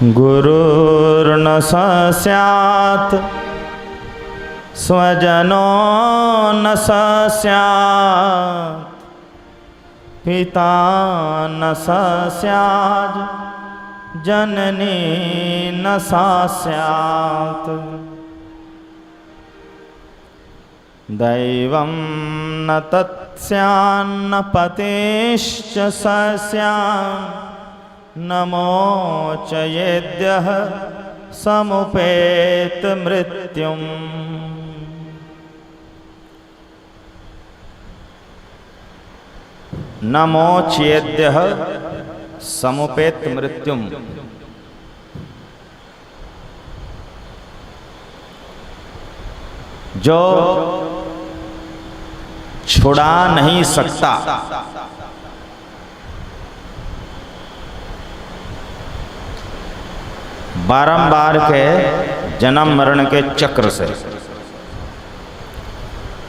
गुरुर्न स्यात् स्वजनो न स्यात् पिता न स्यात् जननी न स्यात् दैवं न तत्स्यान्न पतिश्च स्यात् नमोचयेद्यः समुपेत मृत्युम्। नमोचयेद्यः समुपेत मृत्युम्। जो छुड़ा नहीं सकता बारंबार के जन्म मरण के चक्र से,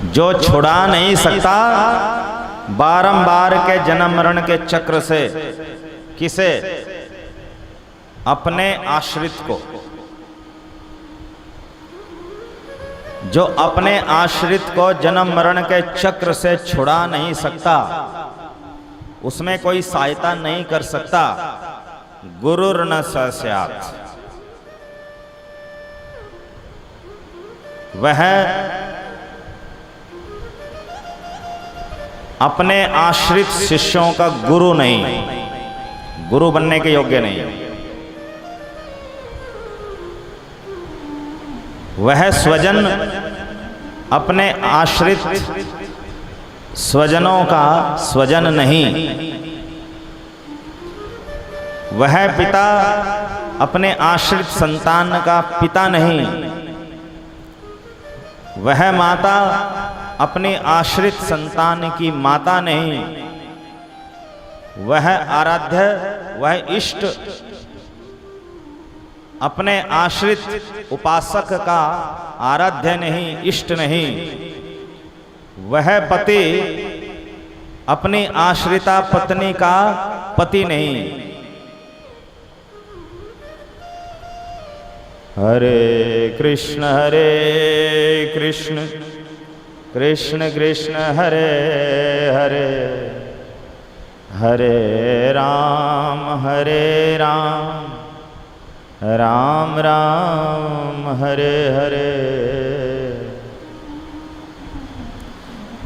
जो छुड़ा नहीं सकता बारंबार के जन्म मरण के चक्र से, किसे? अपने आश्रित को। जो अपने आश्रित को जन्म मरण के चक्र से छुड़ा नहीं सकता, उसमें कोई सहायता नहीं कर सकता, गुरुर्न स्यात्, वह अपने आश्रित शिष्यों का गुरु नहीं, गुरु बनने के योग्य नहीं। वह स्वजन अपने आश्रित स्वजनों का स्वजन नहीं। वह पिता अपने आश्रित संतान का पिता नहीं। वह माता अपने आश्रित संतान की माता नहीं। वह आराध्य, वह इष्ट अपने आश्रित उपासक का आराध्य नहीं, इष्ट नहीं। वह पति अपनी आश्रिता पत्नी का पति नहीं। हरे कृष्ण कृष्ण कृष्ण हरे हरे, हरे राम राम राम हरे हरे।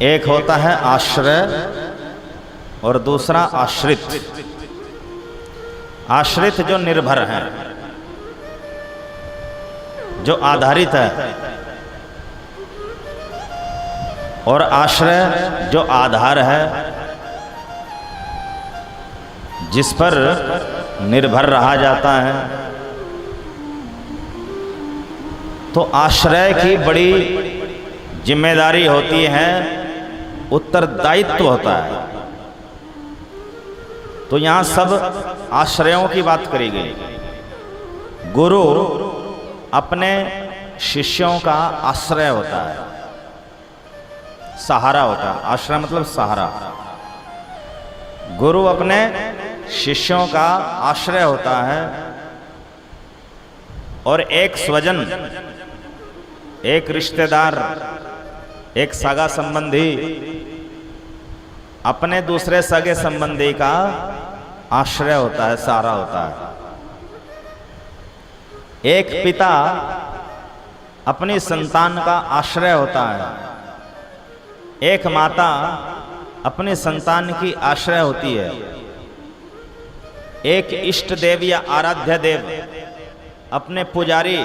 एक होता है आश्रय और दूसरा आश्रित। आश्रित जो निर्भर है, जो आधारित है, और आश्रय जो आधार है, जिस पर निर्भर रहा जाता है। तो आश्रय की बड़ी जिम्मेदारी होती है, उत्तरदायित्व होता है। तो यहां सब आश्रयों की बात करी गई। गुरु अपने शिष्यों का आश्रय होता है, सहारा होता है। आश्रय मतलब सहारा। गुरु अपने शिष्यों का आश्रय होता है। और एक स्वजन, एक रिश्तेदार, एक सगा संबंधी अपने दूसरे सगे संबंधी का आश्रय होता है, सहारा होता है। एक पिता अपनी संतान का आश्रय होता है। एक माता अपने संतान की आश्रय होती है। एक इष्ट देव या आराध्य देव अपने पुजारी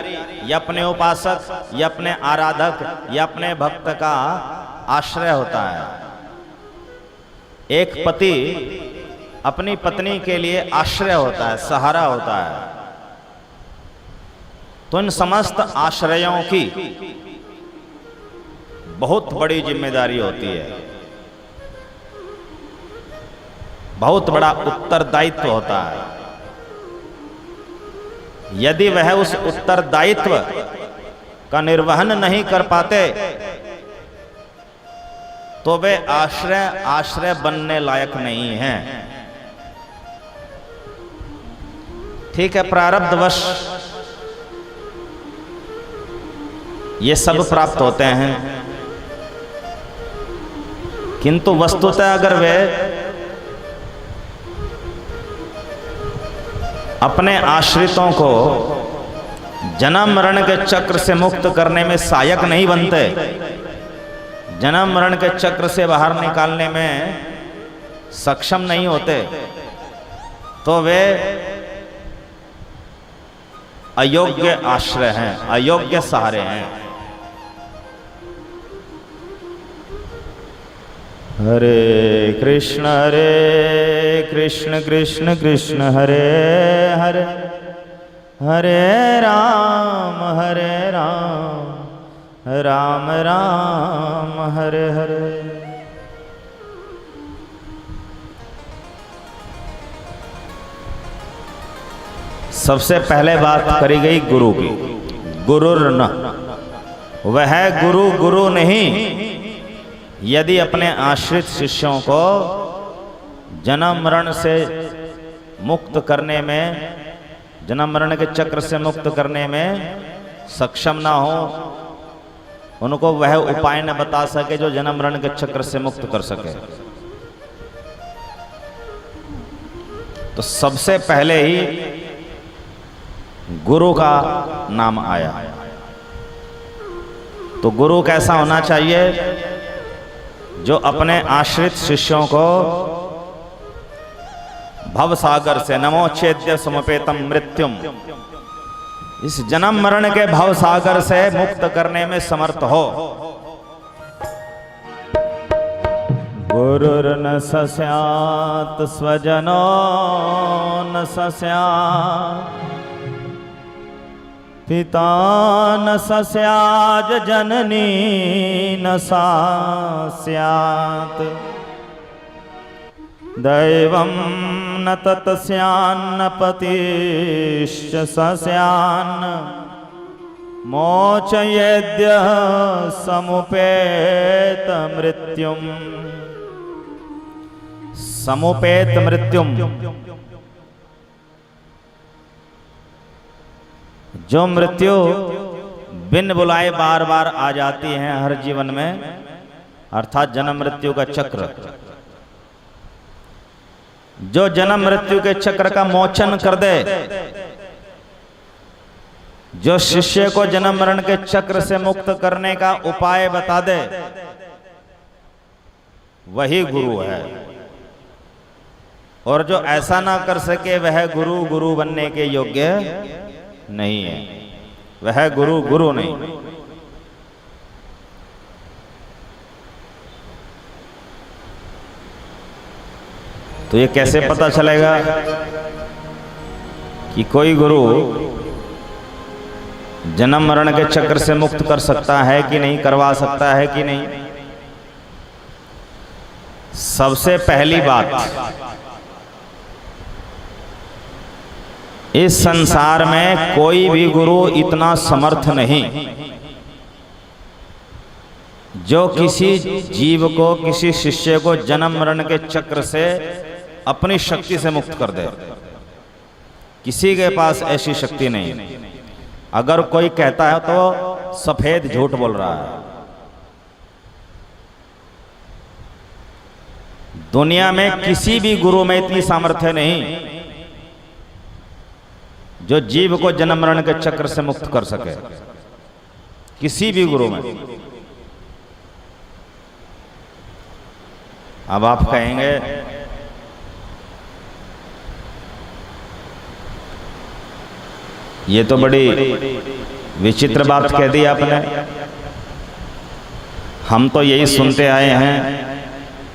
या अपने उपासक या अपने आराधक या अपने भक्त का आश्रय होता है। एक पति अपनी पत्नी के लिए आश्रय होता है, सहारा होता है। तो इन समस्त आश्रयों की बहुत बड़ी जिम्मेदारी होती है, बहुत बड़ा उत्तरदायित्व होता है। यदि वह उस उत्तरदायित्व का निर्वहन नहीं कर पाते तो वे आश्रय बनने लायक नहीं हैं। ठीक है, प्रारब्धवश ये सब प्राप्त होते हैं, किंतु वस्तुतः अगर वे अपने आश्रितों को जन्म मरण के चक्र से मुक्त करने में सहायक नहीं बनते, जन्म मरण के चक्र से बाहर निकालने में सक्षम नहीं होते, तो वे अयोग्य आश्रय हैं, अयोग्य सहारे हैं। हरे कृष्ण कृष्ण कृष्ण हरे हरे, हरे राम राम राम हरे हरे। सबसे पहले बात करी गई गुरु की। गुरुर न, वह गुरु गुरु नहीं यदि अपने आश्रित शिष्यों को जन्म मरण से मुक्त करने में, जन्म मरण के चक्र से मुक्त करने में सक्षम ना हो, उनको वह उपाय न बता सके जो जन्म मरण के चक्र से मुक्त कर सके। तो सबसे पहले ही गुरु का नाम आया। तो गुरु कैसा होना चाहिए? जो अपने आश्रित शिष्यों को भवसागर से, नमोच्छेद्य समुपेतम मृत्युम, इस जन्म मरण के भवसागर से मुक्त करने में समर्थ हो। गुरुर्न सस्यात् स्वजनो न सस्यात्, पिता न सस्याज जननी न स्यात्, दैवं न तत्स्यान्न पतिश्च सस्यान्न, मोचयेद्य समुपेत मृत्युम। समुपेत मृत्युम, जो मृत्यु बिन बुलाए बार बार आ जाती है हर जीवन में, अर्थात जन्म मृत्यु का चक्र, जो जन्म मृत्यु के चक्र का मोचन कर दे, जो शिष्य को जन्म मरण के चक्र से मुक्त करने का उपाय बता दे, वही गुरु है। और जो ऐसा ना कर सके वह गुरु गुरु बनने के योग्य नहीं है, वह गुरु गुरु नहीं। तो ये कैसे पता चलेगा कि कोई गुरु जन्म मरण के चक्र से मुक्त कर सकता है कि नहीं, करवा सकता है कि नहीं? सबसे पहली बात, इस संसार में कोई भी गुरु इतना समर्थ नहीं जो किसी जीव को, किसी शिष्य को जन्म मरण के चक्र से अपनी शक्ति से मुक्त कर दे। किसी के पास ऐसी शक्ति नहीं। अगर कोई कहता है तो सफेद झूठ बोल रहा है। दुनिया में किसी भी गुरु में इतनी सामर्थ्य नहीं जो जीव को जन्म मरण के चक्र से मुक्त कर सके, किसी भी गुरु में। अब आप कहेंगे ये तो बड़ी विचित्र बात कह दी आपने। हम तो यही सुनते आए हैं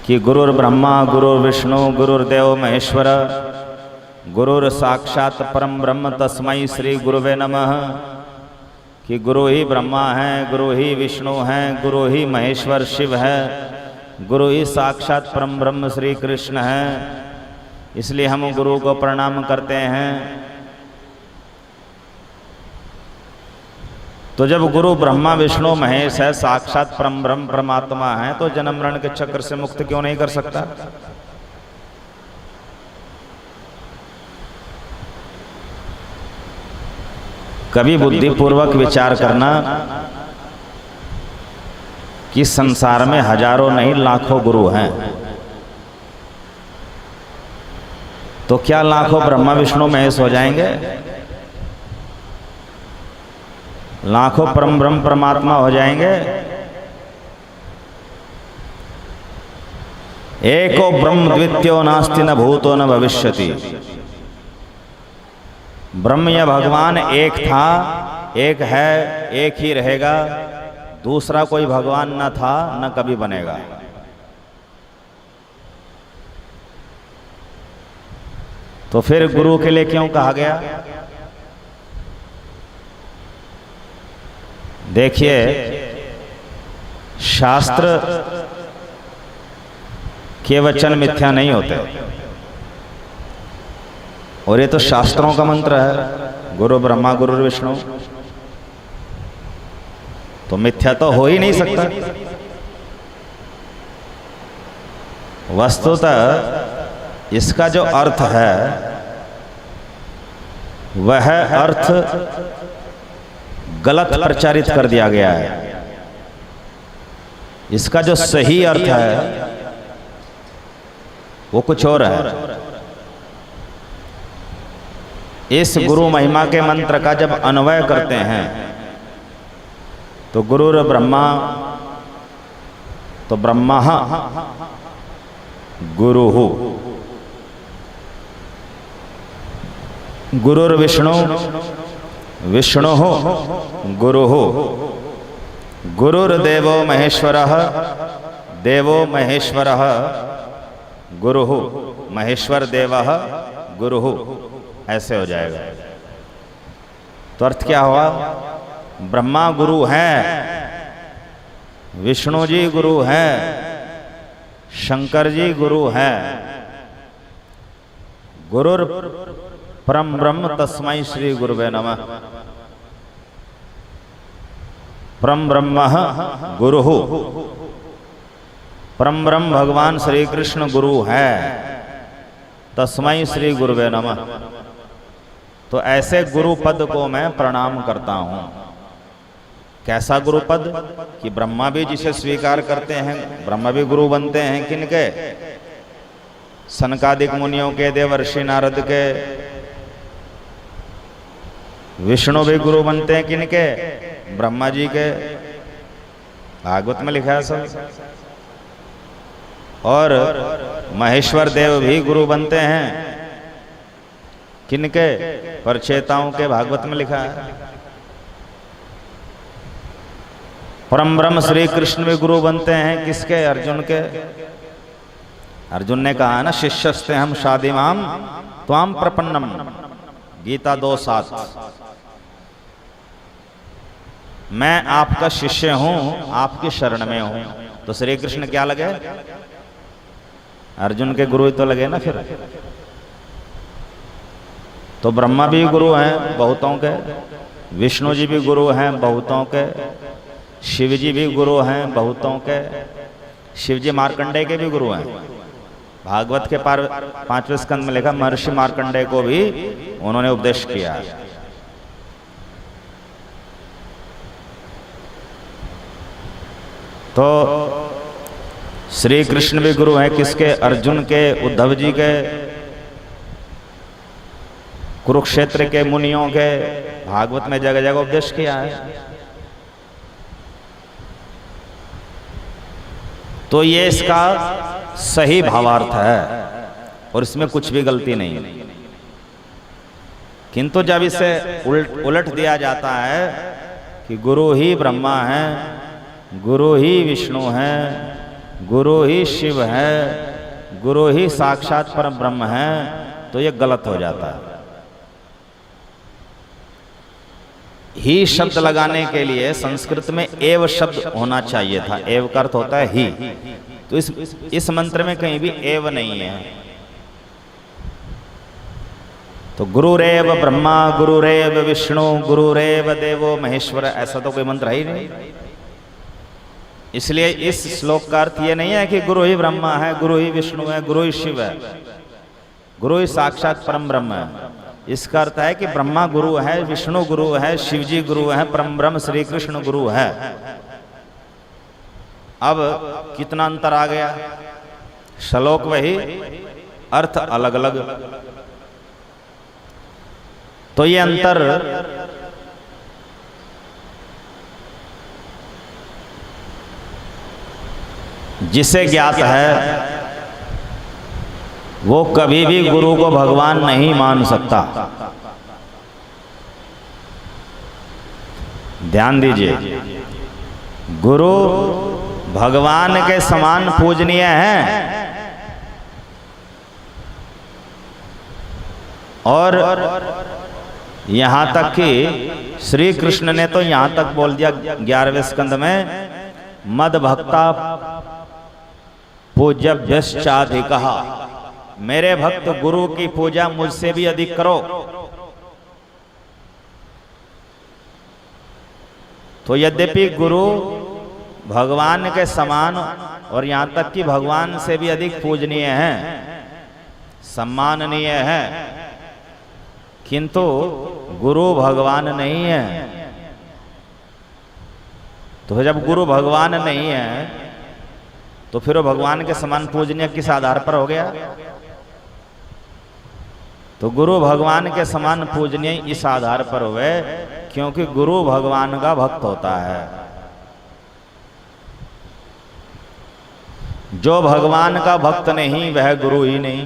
कि गुरुर् ब्रह्मा गुरुर् विष्णु गुरुर्देव महेश्वर, गुरुर साक्षात परम ब्रह्म तस्मै श्री गुरुवे नमः, कि गुरु ही ब्रह्मा है, गुरु ही विष्णु है, गुरु ही महेश्वर शिव है, गुरु ही साक्षात परम ब्रह्म श्री कृष्ण है, इसलिए हम गुरु को प्रणाम करते हैं। तो जब गुरु ब्रह्मा विष्णु महेश है, साक्षात परम ब्रह्म परमात्मा है, तो जन्म मरण के चक्र से मुक्त क्यों नहीं कर सकता? कभी बुद्धिपूर्वक विचार करना कि संसार में हजारों नहीं लाखों गुरु हैं, तो क्या लाखों ब्रह्मा विष्णु महेश हो जाएंगे? लाखों परम ब्रह्म परमात्मा हो जाएंगे? एको ब्रह्म द्वितीयो नास्ति न भूतो न भविष्यति। ब्रह्म या भगवान एक था, एक है, एक ही रहेगा। दूसरा कोई भगवान न था न कभी बनेगा। तो फिर गुरु के लिए क्यों कहा गया? देखिए, शास्त्र के वचन मिथ्या नहीं होते, और ये तो शास्त्रों का मंत्र है, गुरु ब्रह्मा गुरु विष्णु, तो मिथ्या तो हो ही नहीं सकता। वस्तुतः इसका जो अर्थ है वह अर्थ गलत प्रचारित कर दिया गया है। इसका जो सही अर्थ है वो कुछ और है। इस गुरु महिमा के मंत्र का जब अन्वय करते हैं तो गुरुर ब्रह्मा, तो ब्रह्मा गुरुहु, गुरुर विष्णु, विष्णु गुरुहु, गुरुर्देवो महेश्वरः, देवो महेश्वरः, गुरुहु, महेश्वर देवः गुरुहु, ऐसे हो जाएगा। तो अर्थ क्या हुआ? ब्रह्मा गुरु हैं, विष्णु जी गुरु हैं, शंकर जी गुरु हैं। गुरुर परम ब्रह्म तस्मै श्री गुरुवे नमः। परम ब्रह्म गुरुहु, परम ब्रह्म भगवान श्री कृष्ण गुरु है, तस्मै श्री गुरुवे नमः। तो ऐसे गुरु पद को मैं प्रणाम करता हूं। कैसा गुरु पद? कि ब्रह्मा भी जिसे स्वीकार करते हैं, ब्रह्मा भी गुरु बनते हैं। किनके? सनकादिक मुनियों के, देवर्षि नारद के। विष्णु भी गुरु बनते हैं। किनके? ब्रह्मा जी के। भागवत में लिखा है सब। और महेश्वर देव भी गुरु बनते हैं। किनके? परचेताओं के। भागवत में लिखा है। परम ब्रह्म श्री कृष्ण भी गुरु बनते हैं। किसके? अर्जुन के। अर्जुन ने कहा ना, शिष्यस्ते हम शादिमाम त्वाम प्रपन्नम, गीता 2:7। मैं आपका शिष्य हूं, आपकी शरण में हूं। तो श्री कृष्ण क्या लगे? अर्जुन के गुरु ही तो लगे ना फिर। तो ब्रह्मा भी गुरु हैं बहुतों के, विष्णु जी भी गुरु हैं बहुतों के, शिव जी भी गुरु हैं बहुतों के। शिव जी मार्कंडेय के भी गुरु हैं। भागवत के 5वें स्कंद में लिखा, महर्षि मार्कंडेय को भी उन्होंने उपदेश किया। तो श्री कृष्ण भी गुरु हैं। किसके? अर्जुन के, उद्धव जी के, कुरुक्षेत्र के मुनियों के। भागवत में जगह जगह उपदेश किया है। तो ये इसका सही भावार्थ है और इसमें कुछ भी गलती नहीं। किंतु जब इसे उलट दिया जाता है कि गुरु ही ब्रह्मा है, गुरु ही विष्णु है, गुरु ही शिव है, गुरु ही साक्षात परम ब्रह्म है, तो ये गलत हो जाता है। ही शब्द लगाने के लिए संस्कृत में एव शब्द होना चाहिए था। एव का अर्थ होता है ही। तो इस मंत्र में कहीं भी एव नहीं है। तो गुरुरेव ब्रह्मा, गुरुरेव विष्णु, गुरुरेव देवो महेश्वर, ऐसा तो कोई मंत्र है ही नहीं। इसलिए इस श्लोक का अर्थ ये नहीं है कि गुरु ही ब्रह्मा है, गुरु ही विष्णु है, गुरु ही शिव है, गुरु ही साक्षात परम ब्रह्म है। इसका अर्थ है कि ब्रह्मा गुरु है, विष्णु गुरु है, शिवजी गुरु है, परम ब्रह्म श्री कृष्ण गुरु है। अब कितना अंतर आ गया, श्लोक वही, अर्थ अलग अलग। तो ये अंतर जिसे ज्ञात है वो कभी भी गुरु को भगवान नहीं मान सकता। ध्यान दीजिए, गुरु भगवान के समान पूजनीय है और यहां तक कि श्री कृष्ण ने तो यहां तक बोल दिया 11वें स्कंद में, मद भक्ता पूज्यभ्यश्चाधिकः, मेरे भक्त गुरु की पूजा मुझसे भी अधिक करो। तो यद्यपि गुरु भगवान के समान और यहां तक कि भगवान से भी अधिक पूजनीय है, सम्माननीय है, किंतु गुरु भगवान नहीं है। तो जब गुरु भगवान नहीं है तो फिर वो भगवान के समान पूजनीय किस आधार पर हो गया? तो गुरु भगवान के समान पूजनीय इस आधार पर हुए क्योंकि गुरु भगवान का भक्त होता है। जो भगवान का भक्त नहीं वह गुरु ही नहीं।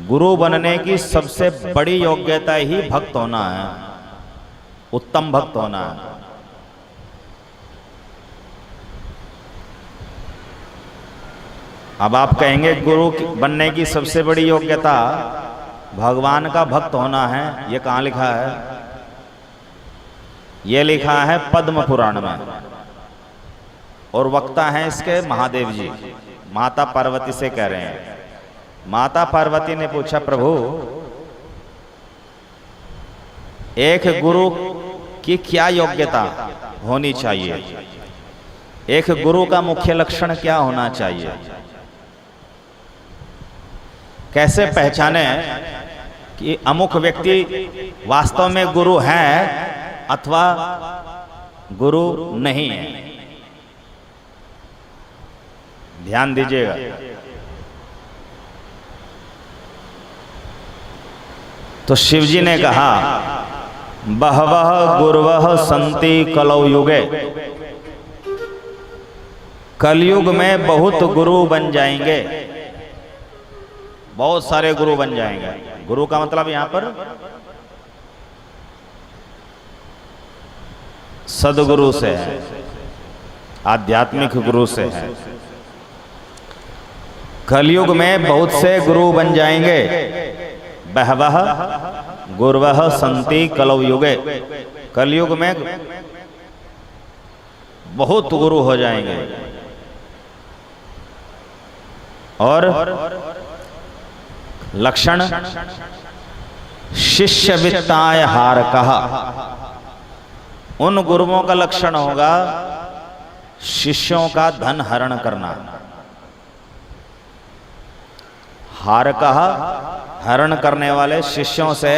गुरु बनने की सबसे बड़ी योग्यता ही भक्त होना है, उत्तम भक्त होना है। अब आप कहेंगे गुरु बनने की सबसे बड़ी योग्यता भगवान का भक्त होना है, ये कहाँ लिखा है? ये लिखा है पद्म पुराण में और वक्ता हैं इसके महादेव जी, माता पार्वती से कह रहे हैं। माता पार्वती ने पूछा, प्रभु एक गुरु की क्या योग्यता होनी चाहिए? एक गुरु का मुख्य लक्षण क्या होना चाहिए? कैसे पहचाने कि अमुक व्यक्ति वास्तव में गुरु है अथवा गुरु नहीं है? ध्यान दीजिएगा। तो शिवजी ने कहा, बहवः गुरवः सन्ति कलौ युगे, कलयुग में बहुत गुरु बन जाएंगे, बहुत सारे गुरु बन जाएंगे। गुरु का मतलब यहां पर सदगुरु से है, आध्यात्मिक गुरु से है। कलयुग में बहुत से गुरु बन जाएंगे। बहवः गुरवः सन्ति कलौ युगे, कलयुग में बहुत गुरु हो जाएंगे। और लक्षण शिष्य वित्ताय हारकः, उन गुरुओं का लक्षण होगा शिष्यों का धन हरण करना। हारकः हरण करने वाले, शिष्यों से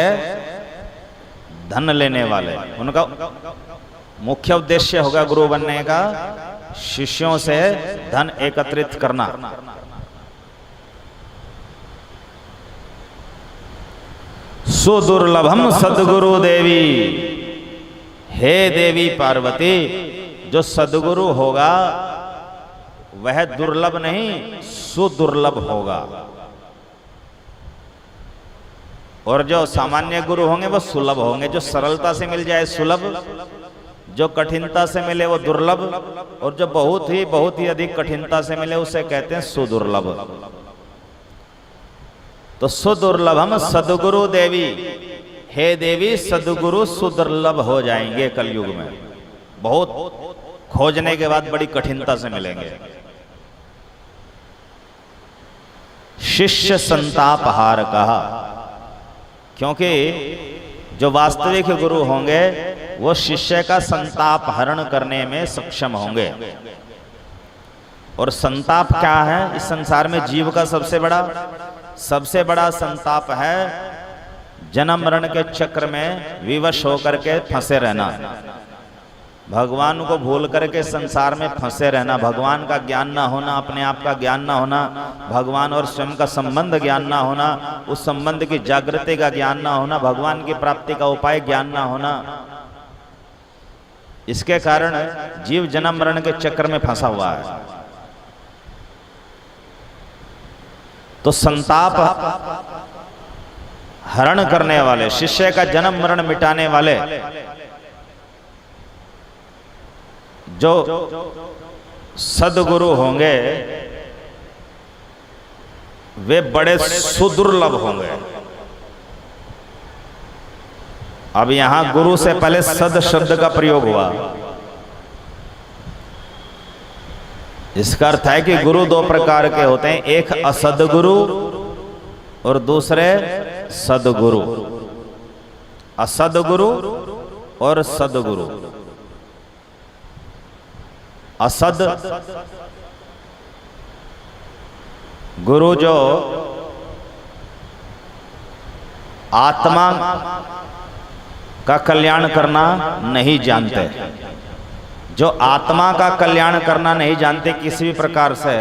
धन लेने वाले। उनका मुख्य उद्देश्य होगा गुरु बनने का शिष्यों से धन एकत्रित करना। सुदुर्लभम सदगुरु देवी, हे देवी पार्वती, जो सदगुरु होगा वह दुर्लभ नहीं सुदुर्लभ होगा, और जो सामान्य गुरु होंगे वो सुलभ होंगे। जो सरलता से मिल जाए सुलभ, जो कठिनता से मिले वो दुर्लभ, और जो बहुत ही अधिक कठिनता से मिले उसे कहते हैं सुदुर्लभ। तो सुदुर्लभम सदगुरु देवी, हे देवी सदगुरु सुदुर्लभ हो जाएंगे कलयुग में, बहुत खोजने के बाद बड़ी कठिनता से मिलेंगे। शिष्य संताप हार कहा, क्योंकि जो वास्तविक गुरु होंगे वो शिष्य का संताप हरण करने में सक्षम होंगे। और संताप क्या है? इस संसार में जीव का सबसे बड़ा संताप है जन्म मरण के चक्र में विवश होकर के फंसे रहना, भगवान को भूल करके संसार में फंसे रहना, भगवान का ज्ञान ना होना, अपने आप का ज्ञान ना होना, भगवान और स्वयं का संबंध ज्ञान ना होना, उस संबंध की जागृति का ज्ञान ना होना, भगवान की प्राप्ति का उपाय ज्ञान ना होना, इसके कारण जीव जन्म मरण के चक्र में फंसा हुआ है। तो संताप हरण करने वाले, शिष्य का जन्म मरण मिटाने वाले जो सद्गुरु होंगे वे बड़े सुदुर्लभ होंगे। अब यहां गुरु से पहले सद शब्द का प्रयोग हुआ। इसका अर्थ है कि गुरु दो प्रकार के होते हैं, एक असदगुरु और दूसरे सदगुरु। असदगुरु और सदगुरु। असद गुरु जो आत्मा का कल्याण करना नहीं जानते, जो आत्मा का कल्याण करना नहीं जानते किसी भी प्रकार से,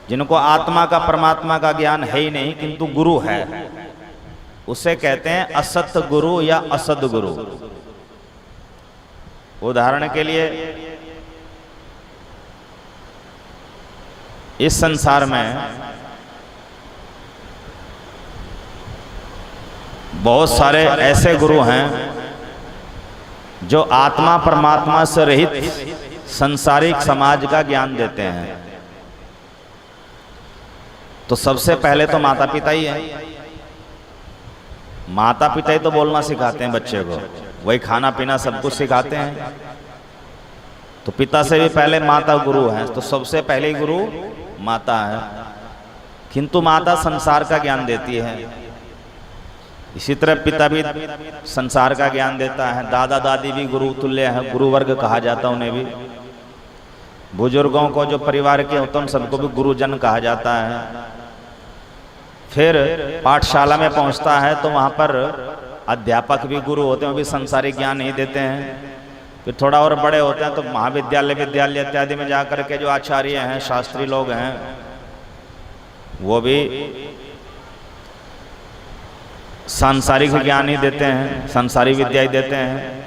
जिनको आत्मा का परमात्मा का ज्ञान है ही नहीं किंतु गुरु है, उसे कहते हैं असत गुरु या असद गुरु। उदाहरण के लिए इस संसार में बहुत सारे ऐसे गुरु हैं जो आत्मा परमात्मा से रहित सांसारिक समाज का ज्ञान देते हैं। तो सबसे पहले तो माता पिता ही है। माता पिता ही तो बोलना सिखाते हैं बच्चे को, वही खाना पीना सब कुछ सिखाते हैं। तो पिता से भी पहले माता गुरु है, तो सबसे पहले गुरु माता है। किंतु माता संसार का ज्ञान देती है, इसी तरह पिता भी संसार का ज्ञान देता है। दादा दादी भी गुरु तुल्य है, गुरु वर्ग कहा जाता है उन्हें भी। बुजुर्गों को जो परिवार के होते हैं सबको भी गुरुजन कहा जाता है। फिर पाठशाला में पहुंचता है तो वहां पर अध्यापक भी गुरु होते हैं, वो भी संसारिक ज्ञान नहीं देते हैं। फिर थोड़ा और बड़े होते हैं तो महाविद्यालय विद्यालय इत्यादि में जाकर के जो आचार्य हैं, शास्त्री लोग हैं, वो भी सांसारिक ज्ञान ही देते हैं, सांसारिक विद्या ही देते हैं।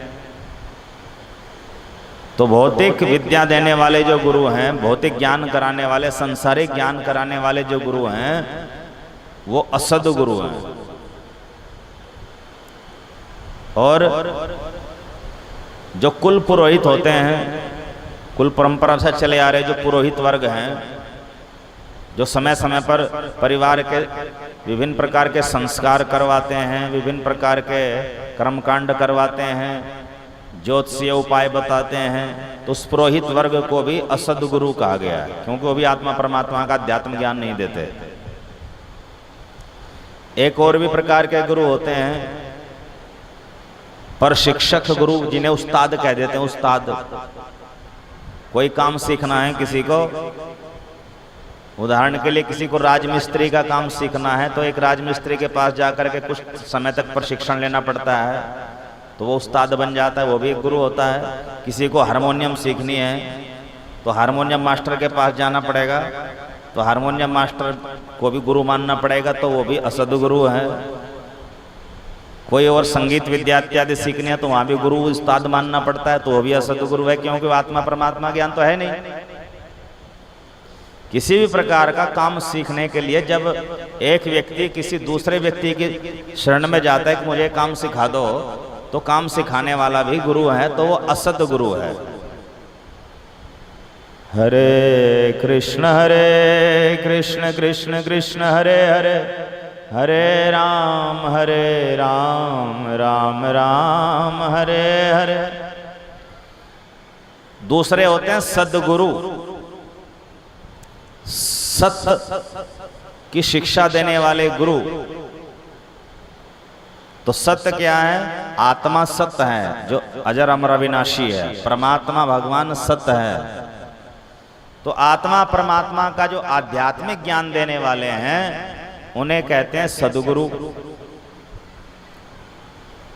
तो भौतिक विद्या देने वाले जो गुरु हैं, भौतिक ज्ञान कराने वाले, सांसारिक ज्ञान कराने वाले जो गुरु हैं, वो असद गुरु हैं। और जो कुल पुरोहित होते हैं, कुल परंपरा से चले आ रहे जो पुरोहित वर्ग हैं, जो समय समय पर परिवार के विभिन्न प्रकार के संस्कार करवाते हैं, विभिन्न प्रकार के कर्मकांड करवाते हैं, ज्योतिषीय उपाय बताते हैं, तो उस पुरोहित वर्ग को भी असद गुरु कहा गया है, क्योंकि वो भी आत्मा परमात्मा का अध्यात्म ज्ञान नहीं देते। एक और भी प्रकार के गुरु होते हैं पर शिक्षक गुरु, जिन्हें उस्ताद कह देते हैं। उस्ताद, कोई काम सीखना है किसी को, उदाहरण के लिए किसी को राजमिस्त्री का काम सीखना है तो एक राजमिस्त्री के पास जाकर के कुछ समय तक प्रशिक्षण लेना पड़ता है, तो वो उस्ताद बन जाता है, वो भी एक गुरु होता है। किसी को हारमोनियम सीखनी है तो हारमोनियम मास्टर के पास जाना पड़ेगा, तो हारमोनियम मास्टर को भी गुरु मानना पड़ेगा, तो वो भी असद गुरु है। कोई और संगीत विद्या इत्यादि सीखनी है तो वहां भी गुरु उस्ताद मानना पड़ता है, तो वो भी असद गुरु है, क्योंकि वो आत्मा परमात्मा ज्ञान तो है नहीं। किसी भी प्रकार का काम सीखने के लिए जब एक व्यक्ति किसी दूसरे व्यक्ति की शरण में जाता है कि मुझे काम सिखा दो, तो काम सिखाने वाला भी गुरु है, तो वो असद गुरु है। हरे कृष्ण कृष्ण कृष्ण हरे हरे, हरे राम राम राम हरे हरे। दूसरे होते हैं सद्गुरु, सत्य की शिक्षा देने वाले गुरु। तो सत्य क्या है? आत्मा सत्य है जो अजर अमर अविनाशी है, परमात्मा भगवान सत्य है। तो आत्मा परमात्मा का जो आध्यात्मिक ज्ञान देने वाले हैं उन्हें कहते हैं सद्गुरु।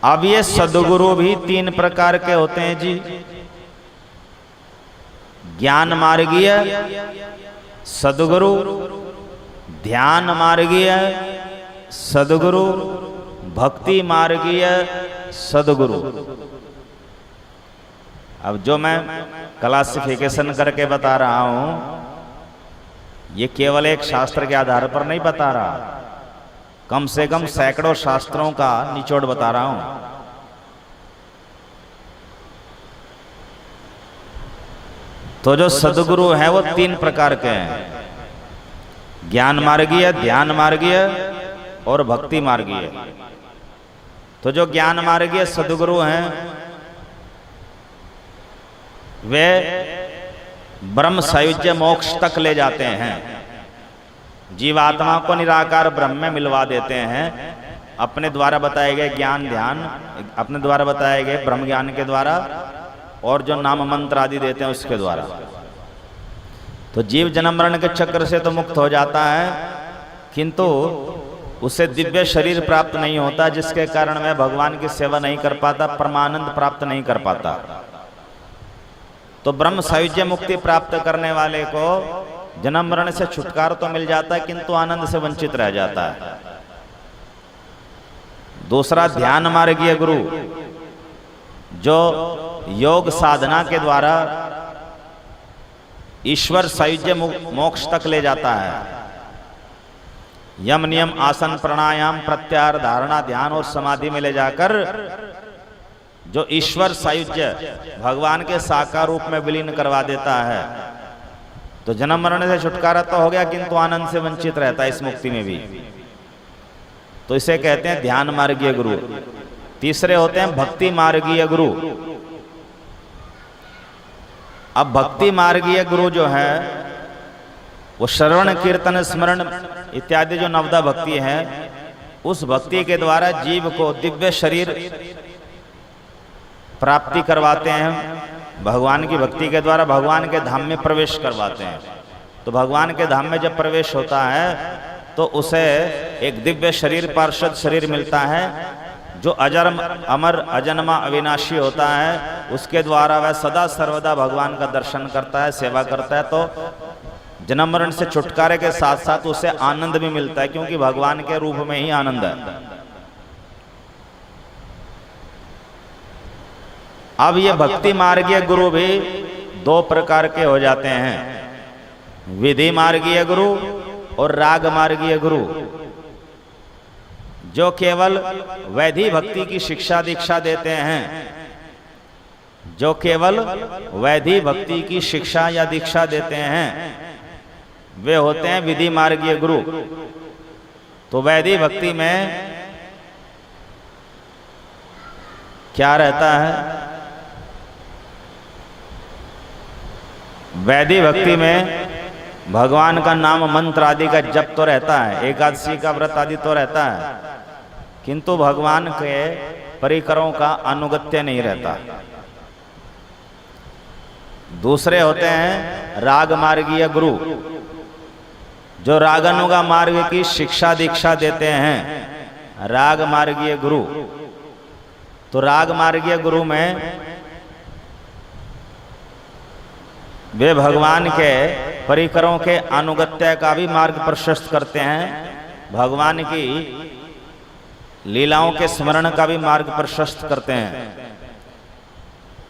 अब ये सद्गुरु भी तीन प्रकार के होते हैं जी। ज्ञान मार्गीय सद्गुरु, ध्यान मार्गीय सद्गुरु, भक्ति मार्गीय सद्गुरु। अब जो मैं क्लासिफिकेशन करके बता रहा हूं, ये केवल एक शास्त्र के आधार पर नहीं बता रहा, कम से कम सैकड़ों शास्त्रों का निचोड़ बता रहा हूं। तो जो सद्गुरु है वो तीन प्रकार के हैं, ज्ञान मार्गीय, ध्यान मार्गीय और भक्ति मार्गीय। तो जो ज्ञान मार्गीय सद्गुरु हैं वे ब्रह्म सायुज्य मोक्ष तक ले जाते हैं, जीवात्मा को निराकार ब्रह्म में मिलवा देते हैं अपने द्वारा बताए गए ज्ञान ध्यान, अपने द्वारा बताए गए ब्रह्म ज्ञान के द्वारा और जो नाम मंत्र आदि देते हैं उसके द्वारा। तो जीव जन्म मरण के चक्र से तो मुक्त हो जाता है, किंतु उसे दिव्य शरीर प्राप्त नहीं होता, जिसके कारण वह भगवान की सेवा नहीं कर पाता, परमानंद प्राप्त नहीं कर पाता। तो ब्रह्म सायुज्य मुक्ति प्राप्त करने वाले को जन्म मरण से छुटकारा तो मिल जाता है, किंतु आनंद से वंचित रह जाता है। दूसरा ध्यान मार्गीय गुरु, जो योग साधना के द्वारा ईश्वर सायुज्य मोक्ष तक ले जाता है। यम नियम आसन प्राणायाम प्रत्याहार धारणा ध्यान और समाधि में ले जाकर जो ईश्वर सायुज्य भगवान के साकार रूप में विलीन करवा देता है। तो जन्म मरण से छुटकारा तो हो गया, किंतु आनंद से वंचित रहता है इस मुक्ति में भी। तो इसे कहते हैं ध्यान मार्गीय गुरु। तीसरे होते हैं भक्ति मार्गीय गुरु। अब भक्ति मार्गीय गुरु जो है वो श्रवण कीर्तन स्मरण इत्यादि जो नवदा भक्ति है, उस भक्ति के द्वारा जीव को दिव्य शरीर प्राप्ति करवाते हैं। भगवान की भक्ति के द्वारा भगवान के धाम में प्रवेश करवाते हैं। तो भगवान के धाम में जब प्रवेश होता है तो उसे एक दिव्य शरीर पार्षद शरीर मिलता है, जो अजर अमर अजन्मा अविनाशी होता है। उसके द्वारा वह सदा सर्वदा भगवान का दर्शन करता है, सेवा करता है। तो जन्म मरण से छुटकारे के साथ साथ उसे आनंद भी मिलता है, क्योंकि भगवान के रूप में ही आनंद है। अब ये भक्ति मार्गीय गुरु भी दो प्रकार के हो जाते हैं, विधि मार्गीय गुरु और राग मार्गीय गुरु, जो केवल वैधि भक्ति की शिक्षा दीक्षा देते हैं। जो केवल वैधि भक्ति की शिक्षा या दीक्षा देते हैं वे होते हैं विधि मार्गीय गुरु। तो वैधि भक्ति में क्या रहता है? वैधि भक्ति में भगवान का नाम मंत्र आदि का जप तो रहता है, एकादशी का व्रत आदि तो रहता है, किंतु भगवान के परिकरों का अनुगत्य नहीं रहता। दूसरे होते हैं राग मार्गीय गुरु, जो रागानुगा मार्ग की शिक्षा दीक्षा देते हैं, राग मार्गीय गुरु। तो राग मार्गीय गुरु में वे भगवान के परिकरों के अनुगत्य का भी मार्ग प्रशस्त करते हैं, भगवान की लीलाओं के स्मरण का भी मार्ग प्रशस्त करते हैं।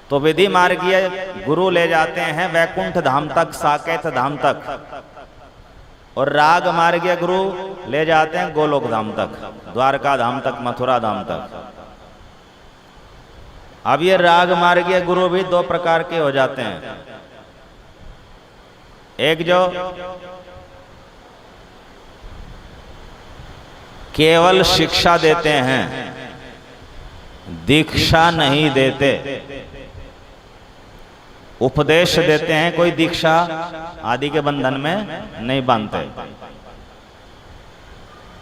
तो विधि मार्गीय गुरु ले जाते हैं वैकुंठ धाम तक, साकेत धाम तक, और राग मार्गीय गुरु ले जाते हैं गोलोक धाम तक, द्वारका धाम तक, मथुरा धाम तक। अब ये राग मार्गीय गुरु भी दो प्रकार के हो जाते हैं। एक जो केवल शिक्षा देते हैं, दीक्षा नहीं देते, उपदेश देते हैं, कोई दीक्षा आदि के बंधन में नहीं बांधते।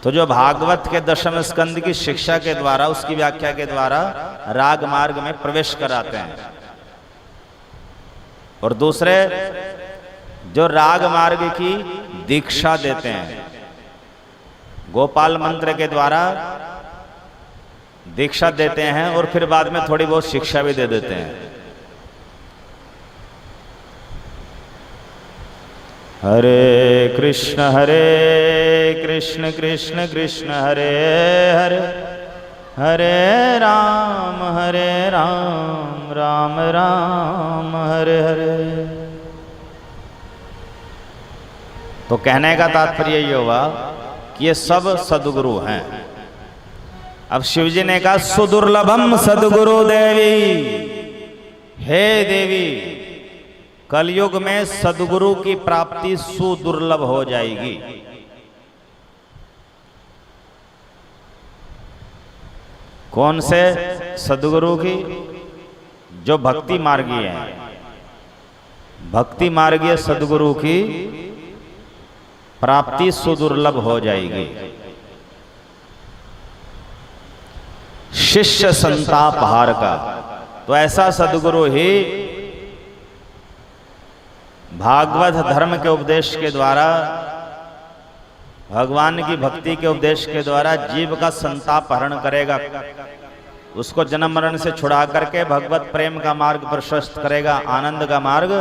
तो जो भागवत के दशम स्कंद की शिक्षा के द्वारा, उसकी व्याख्या के द्वारा राग मार्ग में प्रवेश कराते हैं। और दूसरे जो राग मार्ग की दीक्षा देते हैं, गोपाल मंत्र के द्वारा दीक्षा देते हैं और फिर बाद में थोड़ी बहुत शिक्षा भी दे देते हैं। हरे कृष्ण कृष्ण कृष्ण हरे हरे, हरे राम राम राम हरे हरे। तो कहने का तात्पर्य ये हुआ कि ये सब सद्गुरु हैं। अब शिवजी ने कहा सुदुर्लभम सद्गुरु देवी, हे देवी कलयुग में सद्गुरु की प्राप्ति सुदुर्लभ हो जाएगी। कौन से सद्गुरु की? जो भक्ति मार्गी है। भक्ति मार्गीय सद्गुरु की प्राप्ति सुदुर्लभ हो जाएगी। शिष्य संताप हार का, तो ऐसा सद्गुरु ही भागवत धर्म के उपदेश के द्वारा, भगवान की भक्ति के उपदेश के द्वारा जीव का संताप हरण करेगा, उसको जन्म मरण से छुड़ा करके भगवत प्रेम का मार्ग प्रशस्त करेगा, आनंद का मार्ग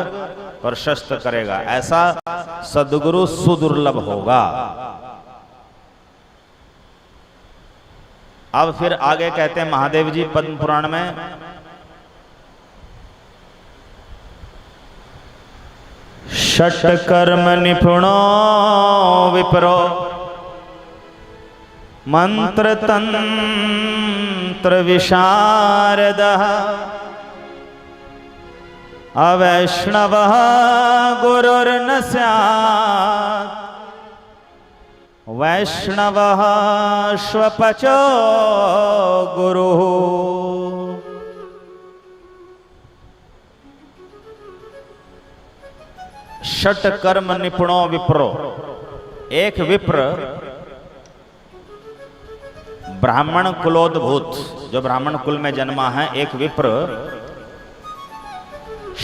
प्रशस्त करेगा। ऐसा सद्गुरु सुदुर्लभ होगा। अब फिर आगे कहते हैं महादेव जी पद्म पुराण में, षट कर्म निपुणो विप्रो मंत्र तंत्र विशारदः अवैष्णवः गुरुर्न स्यात् वैष्णवः स्वपचो गुरुः। षट कर्म निपुणो विप्रो, एक विप्र ब्राह्मण कुलोद्भूत, जो ब्राह्मण कुल में जन्मा है, एक विप्र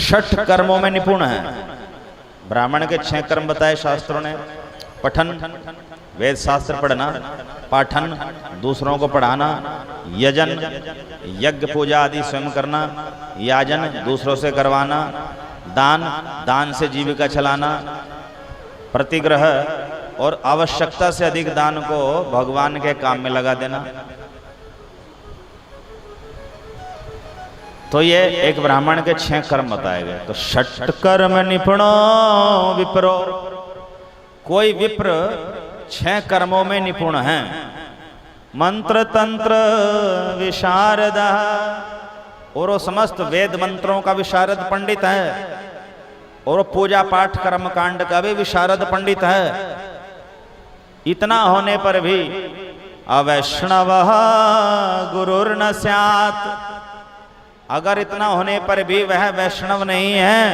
षट कर्मों में निपुण है। ब्राह्मण के 6 कर्म बताए शास्त्रों ने, पठन वेद शास्त्र पढ़ना, पाठन दूसरों को पढ़ाना, यजन यज्ञ पूजा आदि स्वयं करना, याजन दूसरों से करवाना, दान दान से जीविका चलाना, प्रतिग्रह और आवश्यकता से अधिक दान को भगवान के काम में लगा देना। तो ये एक ब्राह्मण के 6 कर्म बताए गए। तो षट कर्म निपुणो विप्रो, कोई विप्र 6 कर्मों में निपुण है। मंत्र तंत्र विशारदा, और वो समस्त वेद मंत्रों का विशारद पंडित है, और पूजा पाठ कर्म कांड का भी विशारद पंडित है। इतना होने पर भी अवैष्णवः गुरुर्न स्यात्, अगर इतना होने पर भी वह वैष्णव नहीं है,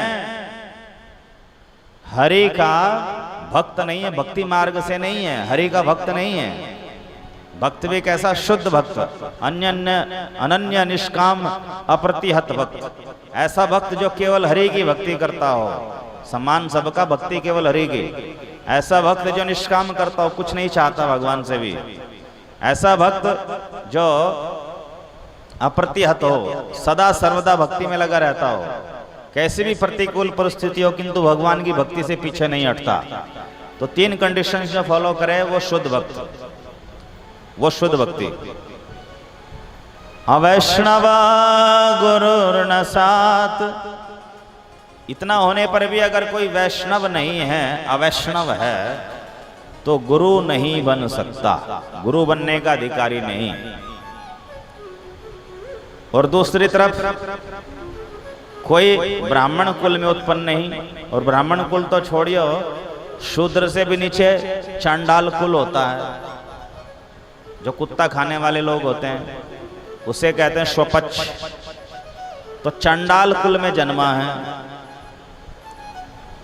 हरि का भक्त नहीं है, भक्ति मार्ग से नहीं है, हरि का भक्त नहीं है। भक्त भी कैसा? शुद्ध भक्त, अनन्य निष्काम अप्रतिहत भक्त। ऐसा भक्त जो केवल हरि की भक्ति करता हो, सम्मान सबका, भक्ति केवल हरि की। ऐसा भक्त जो निष्काम करता हो, कुछ नहीं चाहता भगवान से भी। ऐसा भक्त जो अप्रतिहत हो, सदा सर्वदा भक्ति में लगा रहता हो, कैसी भी प्रतिकूल परिस्थिति हो किंतु भगवान की भक्ति से पीछे नहीं हटता। तो 3 कंडीशन जो फॉलो करे वो शुद्ध भक्त, वो शुद्ध भक्ति। अवैष्णव गुरुर्न स्यात्, इतना होने पर भी अगर कोई वैष्णव नहीं है, अवैष्णव है, तो गुरु नहीं बन सकता, गुरु बनने का अधिकारी नहीं। और दूसरी तरफ कोई ब्राह्मण कुल में उत्पन्न नहीं, और ब्राह्मण कुल तो छोड़ियो, शूद्र से भी नीचे चांडाल कुल होता है, जो कुत्ता खाने वाले लोग होते हैं, उसे कहते हैं स्वपच। तो चांडाल कुल में जन्मा है,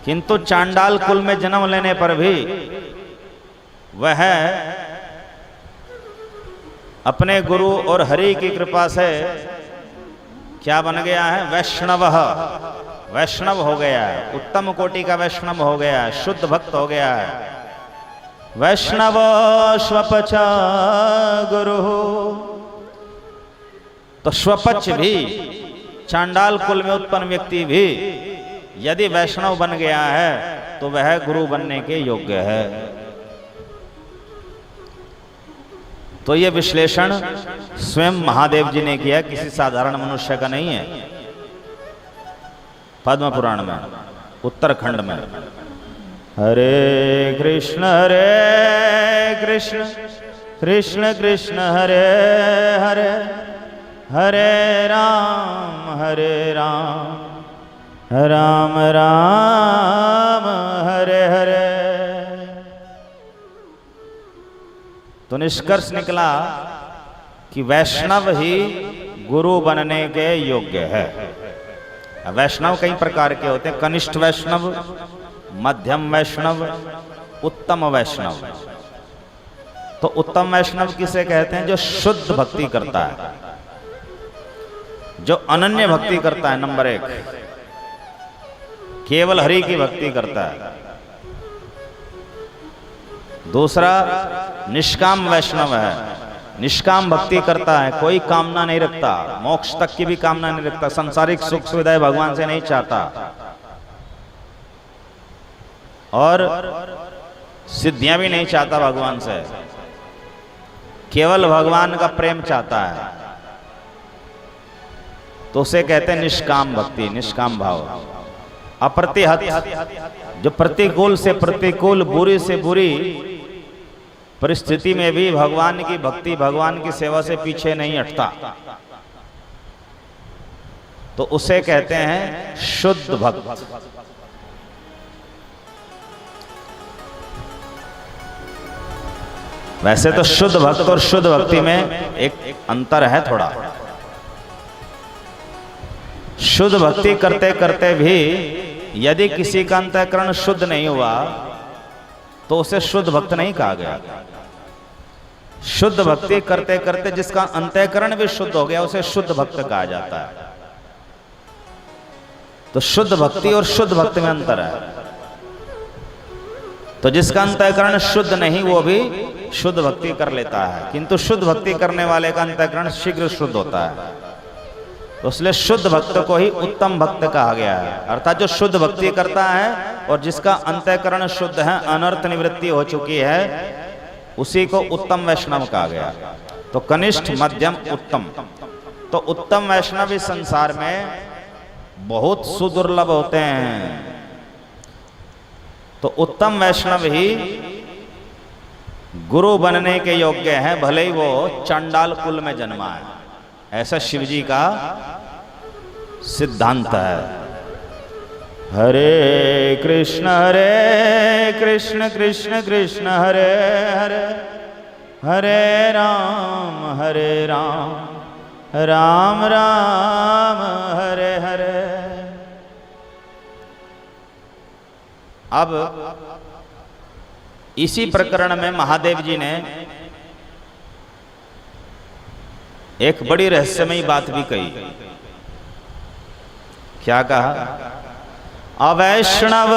किंतु चांडाल कुल में जन्म लेने पर भी वह अपने गुरु और हरि की कृपा से क्या बन गया है? वैष्णव, वैष्णव हो गया है, उत्तम कोटि का वैष्णव हो गया है, शुद्ध भक्त हो गया है। वैष्णव स्वपच गुरु तो स्वपक्ष भी चांडाल कुल में उत्पन्न व्यक्ति भी यदि वैष्णव बन गया है तो वह गुरु बनने के योग्य है। तो यह विश्लेषण स्वयं महादेव जी ने किया, किसी साधारण मनुष्य का नहीं है। पद्म पुराण में, उत्तराखंड में। हरे कृष्ण कृष्ण कृष्ण हरे हरे, हरे राम राम राम हरे हरे। तो निष्कर्ष निकला कि वैष्णव ही गुरु बनने के योग्य है। वैष्णव कई प्रकार के होते हैं, कनिष्ठ वैष्णव, मध्यम वैष्णव, उत्तम वैष्णव। तो उत्तम वैष्णव किसे कहते हैं? जो शुद्ध भक्ति करता है, जो अनन्य भक्ति करता है। नंबर 1, केवल हरि की भक्ति करता है। दूसरा, निष्काम वैष्णव है, निष्काम भक्ति करता है, कोई कामना नहीं रखता, मोक्ष तक की भी कामना नहीं रखता, सांसारिक सुख सुविधाएं भगवान से नहीं चाहता और सिद्धियां भी नहीं चाहता भगवान से, केवल भगवान का प्रेम चाहता है। तो उसे कहते हैं निष्काम भक्ति, निष्काम भाव। अप्रतिहत, जो प्रतिकूल से प्रतिकूल, बुरी से बुरी परिस्थिति में भी भगवान की भक्ति, भगवान की सेवा से पीछे नहीं हटता, तो उसे कहते हैं शुद्ध भक्त। वैसे तो शुद्ध भक्त और शुद्ध भक्ति में एक अंतर है थोड़ा। शुद्ध भक्ति करते करते भी यदि किसी का अंतःकरण शुद्ध नहीं हुआ तो उसे शुद्ध भक्त नहीं कहा गया। शुद्ध भक्ति करते करते जिसका अंतःकरण भी शुद्ध हो गया उसे शुद्ध भक्त कहा जाता है। तो शुद्ध भक्ति और शुद्ध भक्त में अंतर है। तो जिसका अंतःकरण शुद्ध नहीं वो भी शुद्ध भक्ति कर लेता है, किंतु शुद्ध भक्ति करने वाले का अंतःकरण शीघ्र शुद्ध होता है। तो इसलिए शुद्ध भक्त को ही उत्तम भक्त कहा गया है। अर्थात जो शुद्ध भक्ति करता है और जिसका अंतःकरण शुद्ध है, अनर्थ निवृत्ति हो चुकी है, उसी को उत्तम वैष्णव कहा गया। तो कनिष्ठ, मध्यम, उत्तम। तो उत्तम वैष्णव इस संसार में बहुत सुदुर्लभ होते हैं। तो उत्तम वैष्णव ही गुरु बनने के योग्य हैं, भले ही वो चंडाल कुल में जन्मा है। ऐसा शिवजी का सिद्धांत है। हरे कृष्ण कृष्ण कृष्ण हरे हरे, हरे राम राम राम हरे हरे। अब इसी प्रकरण में महादेव जी ने एक बड़ी रहस्यमयी बात भी कही। क्या कहा? अवैष्णव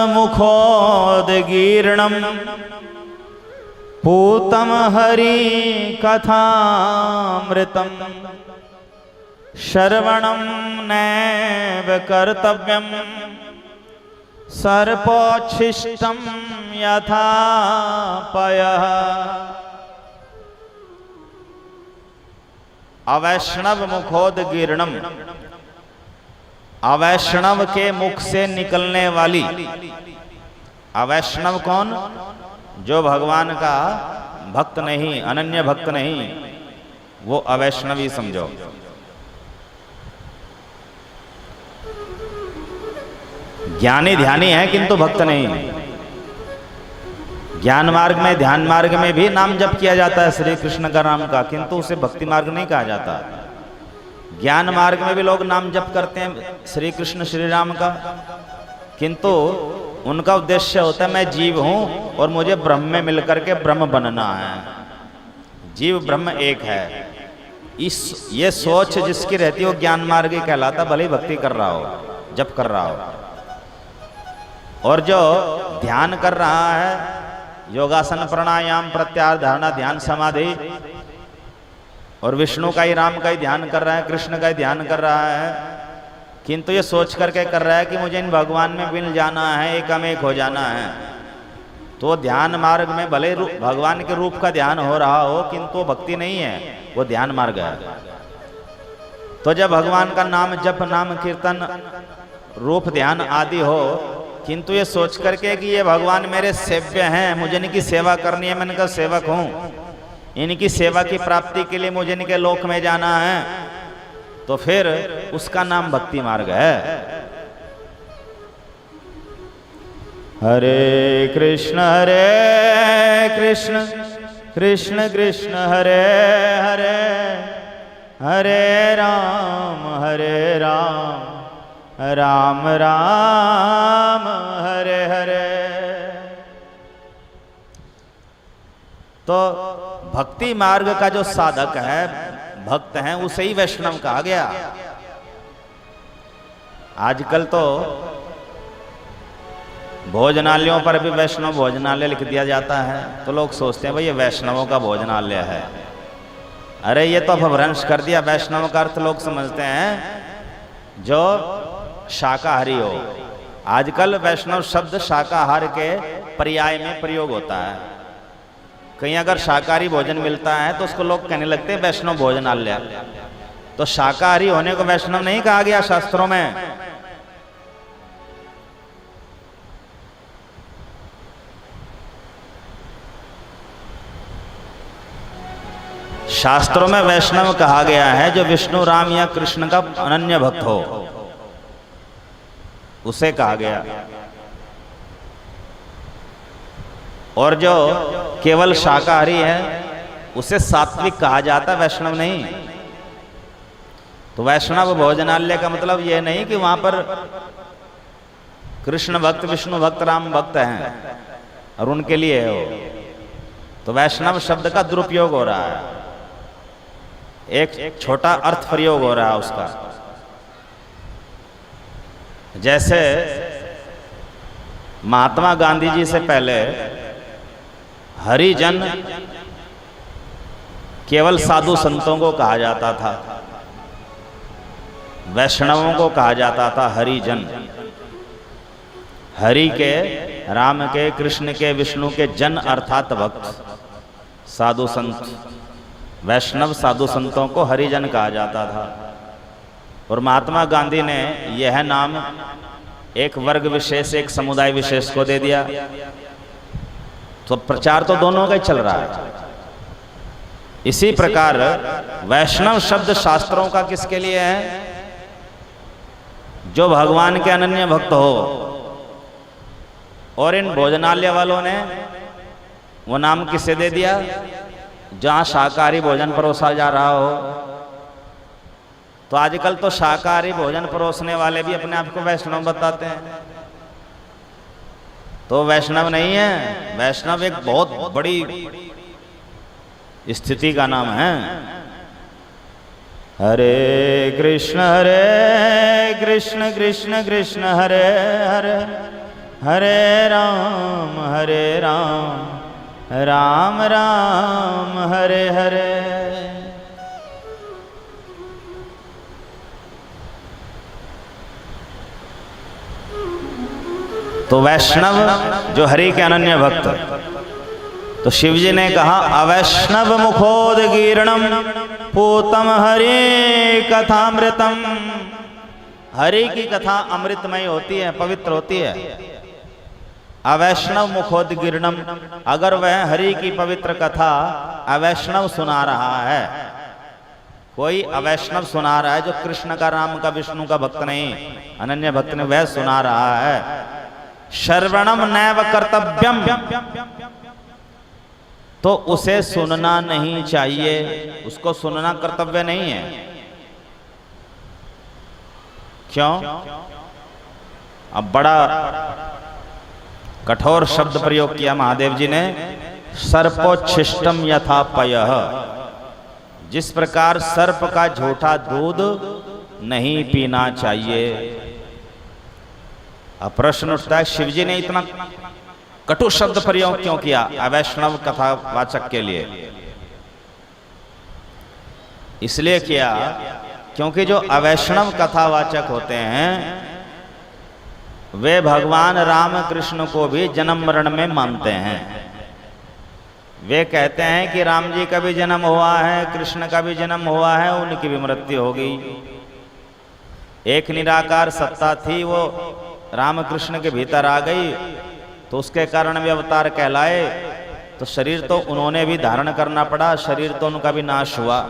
मुखोदगीर्णम पूतम हरि कथामृतम श्रवणम नैव कर्तव्यम सर्पोच्छिष्टम यथा पयः। अवैष्णव मुखोदगीर्णम, अवैष्णव के मुख से निकलने वाली। अवैष्णव कौन? जो भगवान का भक्त नहीं, अनन्य भक्त नहीं, वो अवैष्णवी समझो। ज्ञानी ध्यानी है किंतु भक्त नहीं। ज्ञान मार्ग में, ध्यान मार्ग में भी नाम जप किया जाता है श्री कृष्ण का नाम का, किंतु उसे भक्ति मार्ग नहीं कहा जाता। ज्ञान मार्ग में भी लोग नाम जप करते हैं श्री कृष्ण श्री राम का, किंतु उनका उद्देश्य होता है मैं जीव हूं और मुझे ब्रह्म में मिलकर के ब्रह्म बनना है। जीव ब्रह्म एक है, ये सोच जिसकी रहती है वो ज्ञान मार्ग ही कहलाता, भले ही भक्ति कर रहा हो, जप कर रहा हो। और जो ध्यान कर रहा है, योगासन प्राणायाम प्रत्याहार धारणा ध्यान समाधि, और विष्णु का ही, राम का ही ध्यान कर रहा है, कृष्ण का ही ध्यान कर रहा है, किंतु ये सोच करके कर रहा है कि मुझे इन भगवान में मिल जाना है, एकमेक हो जाना है। तो ध्यान मार्ग में भले भगवान के रूप का ध्यान हो रहा हो, किंतु वो भक्ति नहीं है, वो ध्यान मार्ग है। तो जब भगवान का नाम जप, नाम कीर्तन, रूप ध्यान आदि हो, किंतु ये सोच करके कि ये भगवान मेरे सेव्य हैं, मुझे इनकी सेवा करनी है, मैं इनका सेवक हूँ, इनकी सेवा की प्राप्ति के लिए मुझे इनके लोक में जाना है, तो फिर उसका नाम भक्ति मार्ग है। हरे कृष्ण कृष्ण कृष्ण कृष्ण हरे हरे, हरे राम राम राम हरे हरे। तो भक्ति मार्ग का जो साधक है, भक्त हैं, उसे ही वैष्णव कहा गया। आजकल तो भोजनालयों पर भी वैष्णव भोजनालय लिख दिया जाता है, तो लोग सोचते हैं भाई ये वैष्णवों का भोजनालय है। अरे ये तो अपभ्रंश कर दिया। वैष्णव का अर्थ लोग समझते हैं जो शाकाहारी हो। आजकल वैष्णव शब्द शाकाहार के पर्याय में प्रयोग होता है। कहीं अगर शाकाहारी भोजन मिलता है तो उसको लोग कहने लगते हैं वैष्णव भोजनालय। तो शाकाहारी होने को वैष्णव नहीं कहा गया शास्त्रों में। शास्त्रों में वैष्णव कहा गया है जो विष्णु, राम या कृष्ण का अनन्य भक्त हो, उसे कहा गया। और जो केवल शाकाहारी है उसे सात्विक कहा जाता, वैष्णव नहीं। तो वैष्णव भोजनालय का मतलब यह नहीं कि वहां पर कृष्ण भक्त, विष्णु भक्त, राम भक्त हैं और उनके लिए हो। तो वैष्णव शब्द का दुरुपयोग हो रहा है, एक छोटा अर्थ प्रयोग हो रहा है उसका। जैसे महात्मा गांधी जी से पहले हरिजन केवल साधु संतों को कहा जाता था, वैष्णवों को कहा जाता था हरिजन। हरि के, राम के, कृष्ण के, विष्णु के, जन अर्थात भक्त, साधु संत। वैष्णव साधु संतों को हरिजन कहा जाता था। और महात्मा गांधी ने यह नाम एक वर्ग विशेष, एक समुदाय विशेष को दे दिया। तो प्रचार तो दोनों का ही चल रहा है। इसी प्रकार वैष्णव शब्द शास्त्रों का किसके लिए है? जो भगवान के अनन्य भक्त हो। और इन भोजनालय वालों ने वो नाम किसे दे दिया? जहां शाकाहारी भोजन परोसा जा रहा हो। तो आजकल तो शाकाहारी भोजन परोसने वाले भी अपने आप को वैष्णव बताते हैं। तो वैष्णव नहीं है। वैष्णव एक बहुत बड़ी स्थिति का नाम है। हरे कृष्ण कृष्ण कृष्ण हरे हरे, हरे राम राम राम हरे हरे। तो वैष्णव जो हरि के अनन्य भक्त। तो शिव जी ने कहा अवैष्णव मुखोदगीर्णम पूतम हरि कथामृतम। हरि की कथा अमृतमय होती है, पवित्र होती है। अवैष्णव मुखोदगीर्णम, अगर वह हरि की पवित्र कथा अवैष्णव सुना रहा है, कोई अवैष्णव सुना रहा है जो कृष्ण का, राम का, विष्णु का भक्त नहीं, अनन्य भक्त ने वह सुना रहा है, श्रवणम नैव कर्तव्यम, तो उसे सुनना नहीं चाहिए। उसको सुनना कर्तव्य नहीं है। क्यों? अब बड़ा कठोर शब्द प्रयोग किया महादेव जी ने। सर्पोच्छिष्टम यथा पयः, जिस प्रकार सर्प का झूठा दूध नहीं पीना चाहिए। अब प्रश्न उठता है शिव जी ने इतना कटु शब्द प्रयोग क्यों किया अवैष्णव कथावाचक के लिए? इसलिए किया क्योंकि जो अवैष्णव कथावाचक होते हैं वे भगवान राम कृष्ण को भी जन्म मरण में मानते हैं। वे कहते हैं कि राम जी का भी जन्म हुआ है, कृष्ण का भी जन्म हुआ है, उनकी भी मृत्यु होगी। एक निराकार सत्ता थी, वो राम कृष्ण के भीतर आ गई तो उसके कारण वे अवतार कहलाए। तो शरीर तो उन्होंने भी धारण करना पड़ा, शरीर तो उनका भी नाश हुआ।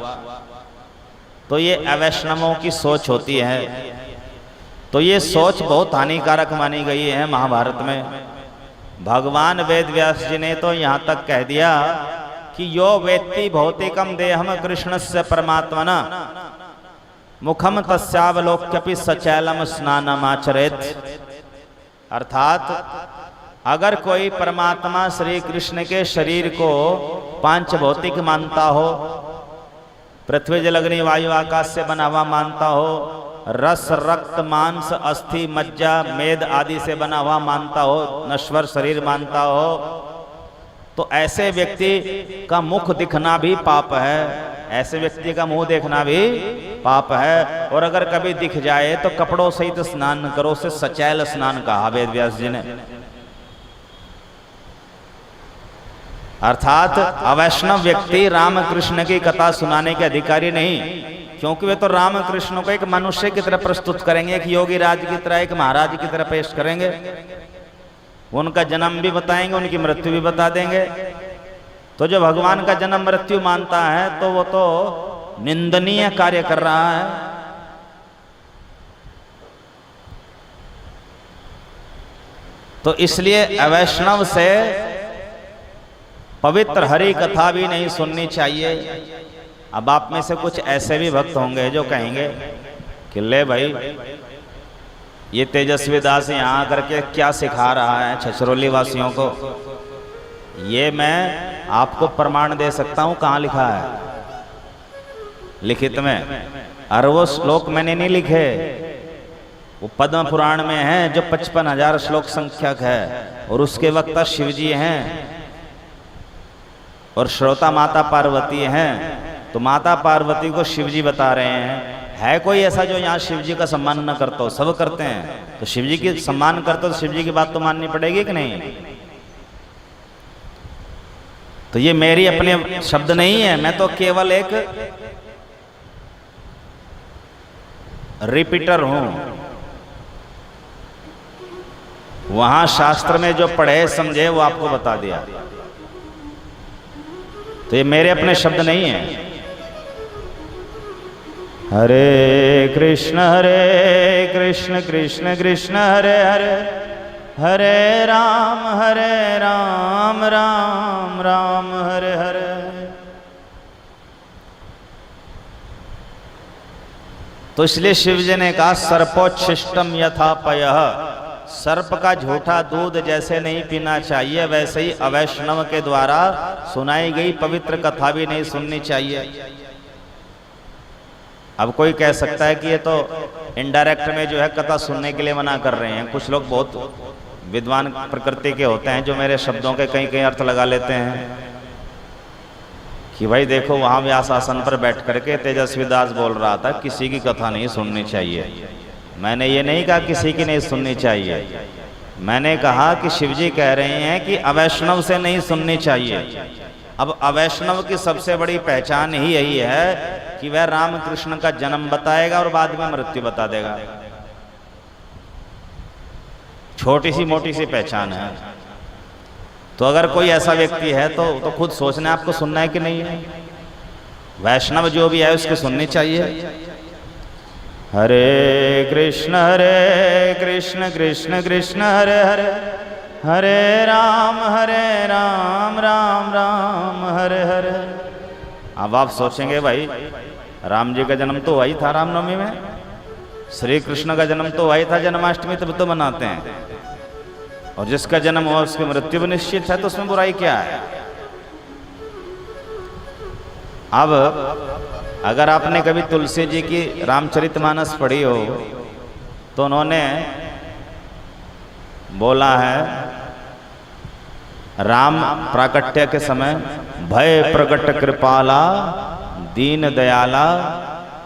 तो ये अवैष्णवों की सोच होती है। तो ये सोच बहुत हानिकारक मानी गई है महाभारत में। भगवान वेद व्यास जी ने तो यहाँ तक कह दिया कि यो वेत्ति भौतिकम देहम कृष्णस्य परमात्मना मुखम तस्यावलोक्यपि सचैलम स्नानमाचरेत्। अर्थात अगर कोई परमात्मा श्री कृष्ण के शरीर को पांच भौतिक मानता हो, पृथ्वी जल अग्नि वायु आकाश से बना हुआ मानता हो, रस रक्त मांस अस्थि मज्जा मेद आदि से बना हुआ मानता हो, नश्वर शरीर मानता हो, तो ऐसे व्यक्ति का मुख दिखना भी पाप है, ऐसे व्यक्ति का मुंह देखना भी पाप है। और अगर कभी दिख जाए तो कपड़ों सहित स्नान करो, उसे सचैल स्नान कहा वेद व्यास जी ने। अर्थात अवैष्णव व्यक्ति राम कृष्ण की कथा सुनाने के अधिकारी नहीं, क्योंकि वे तो राम कृष्ण को एक मनुष्य की तरह प्रस्तुत करेंगे, एक योगी राज की तरह, एक महाराज की तरह पेश करेंगे। उनका जन्म भी बताएंगे, उनकी मृत्यु भी बता देंगे। तो जो भगवान का जन्म मृत्यु मानता है तो वो तो निंदनीय कार्य कर रहा है। तो इसलिए अवैष्णव से पवित्र हरि कथा भी नहीं सुननी चाहिए। अब आप में से कुछ ऐसे भी भक्त होंगे जो कहेंगे कि ले भाई ये तेजस्वी दास यहाँ आकर के क्या सिखा रहा है छछरौली वासियों को। ये मैं आपको प्रमाण दे सकता हूँ, कहाँ लिखा है लिखित में। और वो श्लोक मैंने नहीं लिखे, वो पद्म पुराण में है जो 55,000 श्लोक संख्यक है, और उसके वक्ता शिव जी हैं और श्रोता माता पार्वती हैं। तो माता पार्वती को शिव जी बता रहे हैं। है कोई ऐसा जो यहाँ शिव जी का सम्मान न करता हो? सब करते हैं। तो शिव जी की सम्मान करते हो तो शिव जी की बात तो माननी पड़ेगी कि नहीं? तो ये मेरी अपने शब्द नहीं है, मैं तो केवल एक रिपीटर हूं। वहां शास्त्र में जो पढ़े समझे वो आपको बता दिया। तो ये मेरे अपने शब्द नहीं है। हरे कृष्ण कृष्ण कृष्ण हरे हरे, हरे राम राम राम हरे हरे। तो इसलिए शिव जी ने कहा सर्पोच्छिष्टम यथा पयः, सर्प का झूठा दूध जैसे नहीं पीना चाहिए, वैसे ही अवैष्णव के द्वारा सुनाई गई पवित्र कथा भी नहीं सुननी चाहिए। अब कोई कह सकता है कि ये तो इनडायरेक्ट में जो है कथा सुनने के लिए मना कर रहे हैं। कुछ लोग बहुत विद्वान प्रकृति के होते हैं जो मेरे शब्दों के कई कई अर्थ लगा लेते हैं कि भाई देखो वहां व्यास आसन पर बैठ करके तेजस्वी दास बोल रहा था किसी की कथा नहीं सुननी चाहिए। मैंने ये नहीं कहा किसी की नहीं सुननी चाहिए, मैंने कहा कि शिवजी कह रहे हैं कि अवैष्णव से नहीं सुननी चाहिए। अब अवैष्णव की सबसे बड़ी पहचान ही यही है कि वह राम कृष्ण का जन्म बताएगा और बाद में मृत्यु बता देगा। छोटी सी मोटी सी पहचान है। तो अगर कोई ऐसा व्यक्ति है तो खुद सोचना आपको सुनना है कि नहीं है। वैष्णव जो भी है उसको सुननी चाहिए। हरे कृष्ण कृष्ण कृष्ण हरे हरे, हरे राम राम राम हरे हरे। अब आप सोचेंगे भाई राम जी का जन्म तो वही था रामनवमी में, श्री कृष्ण का जन्म तो वही था जन्माष्टमी, तब तो मनाते हैं, और जिसका जन्म हुआ उसकी मृत्यु भी निश्चित है, तो उसमें बुराई क्या है? अब अगर आपने कभी तुलसी जी की रामचरितमानस पढ़ी हो तो उन्होंने बोला है राम प्राकट्य के समय भय प्रकट कृपाला दीन दयाला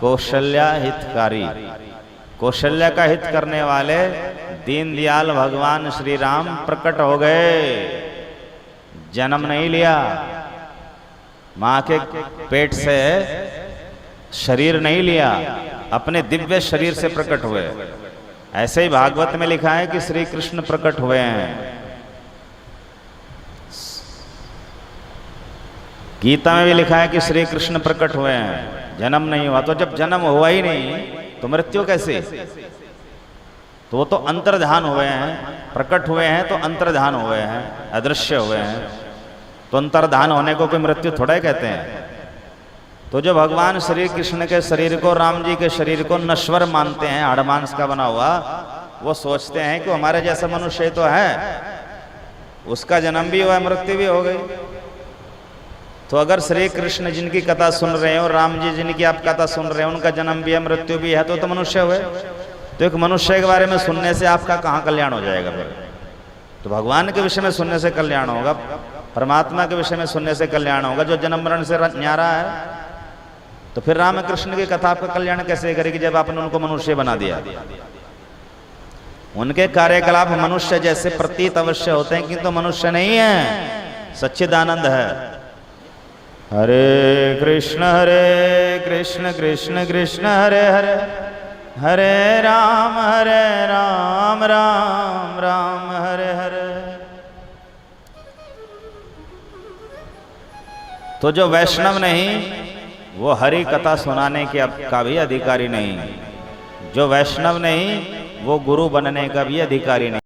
कौशल्या हितकारी। कौशल्या का हित करने वाले दीन दयाल भगवान श्री राम प्रकट हो गए। जन्म नहीं लिया, मां के पेट से शरीर नहीं लिया, अपने दिव्य शरीर से प्रकट हुए। ऐसे ही भागवत में लिखा है कि श्री कृष्ण प्रकट हुए हैं। गीता में भी लिखा है कि श्री कृष्ण प्रकट हुए हैं। जन्म नहीं हुआ, तो जब जन्म हुआ ही नहीं तो मृत्यु कैसे? तो वो तो अंतर्धान हुए हैं, प्रकट हुए हैं तो अंतर्धान हुए हैं, अदृश्य हुए हैं। तो अंतर्धान होने को कोई मृत्यु थोड़ा ही कहते हैं। तो जो भगवान श्री कृष्ण के शरीर को, राम जी के शरीर को नश्वर मानते हैं, हाड़ मांस का बना हुआ, वो सोचते हैं कि हमारे जैसा मनुष्य तो है, उसका जन्म भी हुआ, मृत्यु भी हो गई। तो अगर श्री कृष्ण जिनकी कथा सुन रहे हो, राम जी जिनकी आप कथा सुन रहे हो, उनका जन्म भी है, मृत्यु भी है, तो मनुष्य हुए। तो एक मनुष्य के बारे में सुनने से आपका कहाँ कल्याण हो जाएगा फिर? तो भगवान के विषय में सुनने से कल्याण होगा, परमात्मा के विषय में सुनने से कल्याण होगा। जो जन्म मरण से न्यारा है, तो फिर राम कृष्ण की कथा आपका कल्याण कैसे करेगी जब आपने उनको मनुष्य बना दिया? उनके कार्यकलाप मनुष्य जैसे प्रतीत अवश्य होते हैं, किंतु मनुष्य नहीं है, सच्चिदानंद है। हरे कृष्ण कृष्ण कृष्ण हरे हरे, हरे राम राम राम हरे हरे। तो जो वैष्णव नहीं वो हरि कथा सुनाने के का भी अधिकारी नहीं। जो वैष्णव नहीं वो गुरु बनने का भी अधिकारी नहीं।